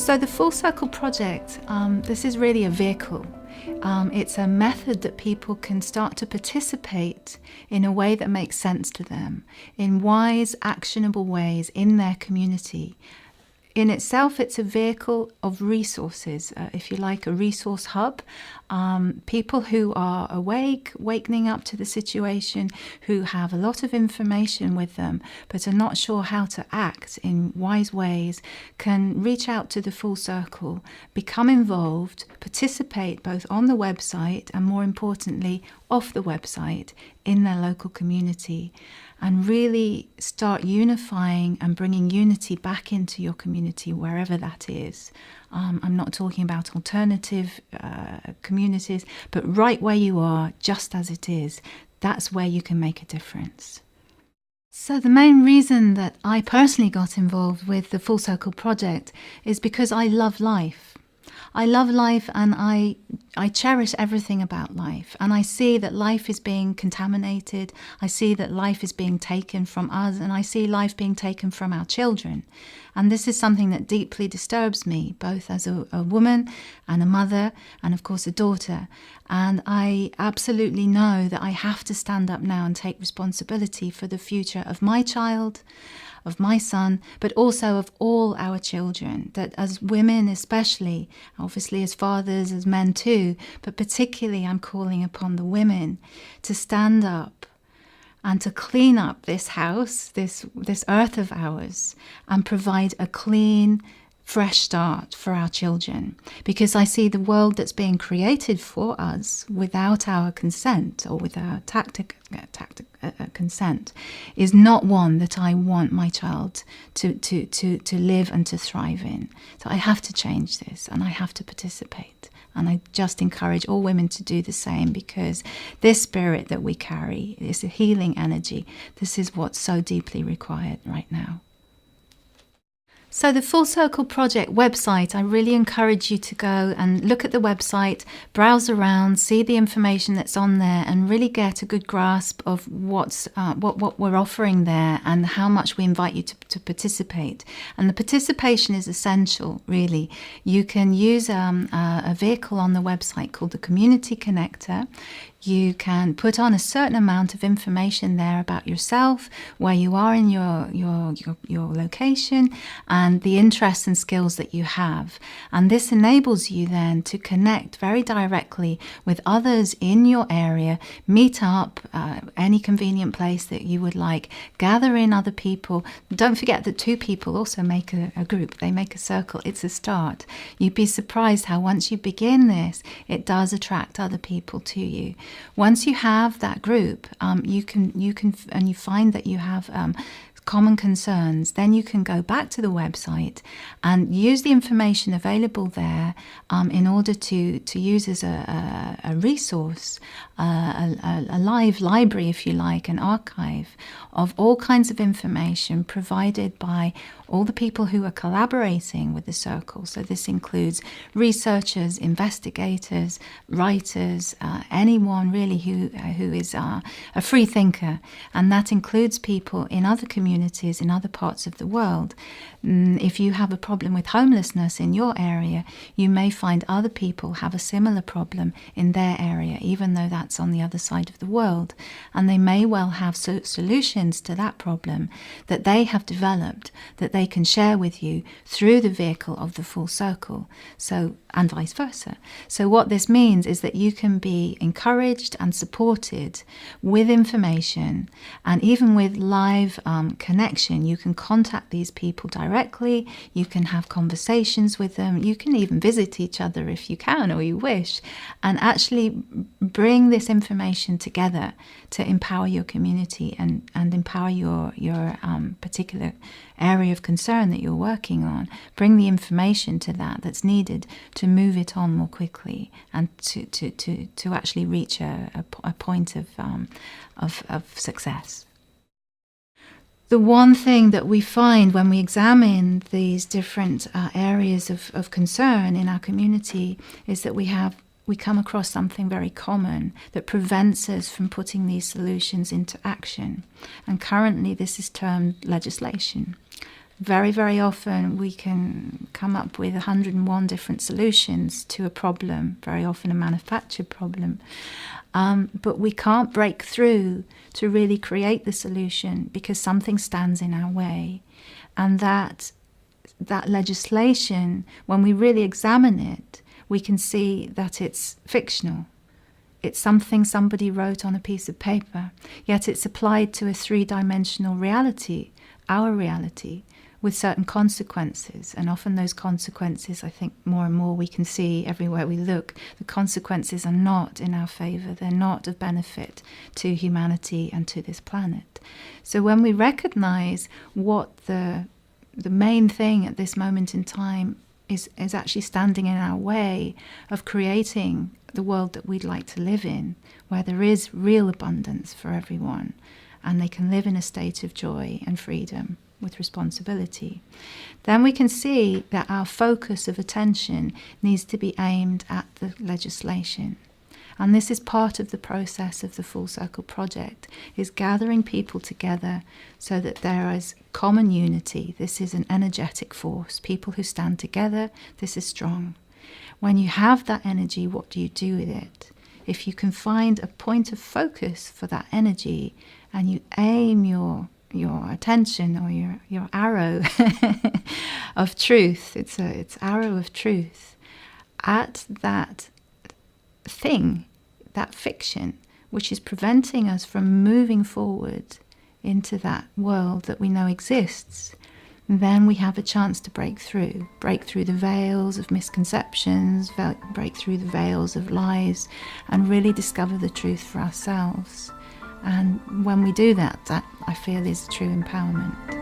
So the Full Circle project, this is really a vehicle. It's a method that people can start to participate in a way that makes sense to them, in wise, actionable ways in their community. In itself, it's a vehicle of resources, if you like, a resource hub. People who are wakening up to the situation, who have a lot of information with them, but are not sure how to act in wise ways, can reach out to the Full Circle, become involved, participate both on the website and, more importantly, off the website in their local community, and really start unifying and bringing unity back into your community, wherever that is. I'm not talking about alternative communities, but right where you are, just as it is, that's where you can make a difference. So the main reason that I personally got involved with the Full Circle project is because I love life. I love life, and I cherish everything about life, and I see that life is being contaminated. I see that life is being taken from us, and I see life being taken from our children. And this is something that deeply disturbs me, both as a woman and a mother, and of course a daughter. And I absolutely know that I have to stand up now and take responsibility for the future of my child, of my son, but also of all our children, that as women especially, obviously as fathers, as men too, but particularly I'm calling upon the women to stand up and to clean up this house, this earth of ours, and provide a clean, fresh start for our children. Because I see the world that's being created for us without our consent, or with our consent, is not one that I want my child to live and to thrive in. So I have to change this, and I have to participate. And I just encourage all women to do the same, because this spirit that we carry is a healing energy. This is what's so deeply required right now. So the Full Circle Project website, I really encourage you to go and look at the website, browse around, see the information that's on there, and really get a good grasp of what we're offering there and how much we invite you to participate. And the participation is essential, really. You can use a vehicle on the website called the Community Connector. You can put on a certain amount of information there about yourself, where you are in your location, and the interests and skills that you have. And this enables you then to connect very directly with others in your area, meet up any convenient place that you would like, gather in other people. Don't forget that two people also make a group. They make a circle. It's a start. You'd be surprised how once you begin this, it does attract other people to you. Once you have that group, you find that you have common concerns, then you can go back to the website and use the information available there in order to use as a resource, a live library, if you like, an archive of all kinds of information provided by all the people who are collaborating with the circle. So this includes researchers, investigators, writers, anyone really who is a free thinker, and that includes people in other communities in other parts of the world. If you have a problem with homelessness in your area, you may find other people have a similar problem in their area, even though that's on the other side of the world. And they may well have solutions to that problem that they have developed, that they can share with you through the vehicle of the Full Circle, and vice versa. So what this means is that you can be encouraged and supported with information, and even with live connection. You can contact these people directly, you can have conversations with them, you can even visit each other if you can or you wish, and actually bring this information together to empower your community and empower your particular area of concern that you're working on. Bring the information to that's needed to move it on more quickly and to actually reach a point of success. The one thing that we find when we examine these different areas of concern in our community is that we come across something very common that prevents us from putting these solutions into action. And currently this is termed legislation. Very, very often we can come up with 101 different solutions to a problem, very often a manufactured problem. But we can't break through to really create the solution because something stands in our way. And that legislation, when we really examine it, we can see that it's fictional. It's something somebody wrote on a piece of paper, yet it's applied to a three-dimensional reality, our reality, with certain consequences. And often those consequences, I think more and more we can see everywhere we look, the consequences are not in our favour. They're not of benefit to humanity and to this planet. So when we recognise what the main thing at this moment in time is actually standing in our way of creating the world that we'd like to live in, where there is real abundance for everyone, and they can live in a state of joy and freedom with responsibility, then we can see that our focus of attention needs to be aimed at the legislation. And this is part of the process of the Full Circle Project, is gathering people together so that there is common unity. This is an energetic force. People who stand together, this is strong. When you have that energy, what do you do with it? If you can find a point of focus for that energy and you aim your attention or your arrow of truth, it's arrow of truth, at that thing, that fiction, which is preventing us from moving forward into that world that we know exists, then we have a chance to break through the veils of misconceptions, break through the veils of lies, and really discover the truth for ourselves. And when we do that, that I feel is true empowerment.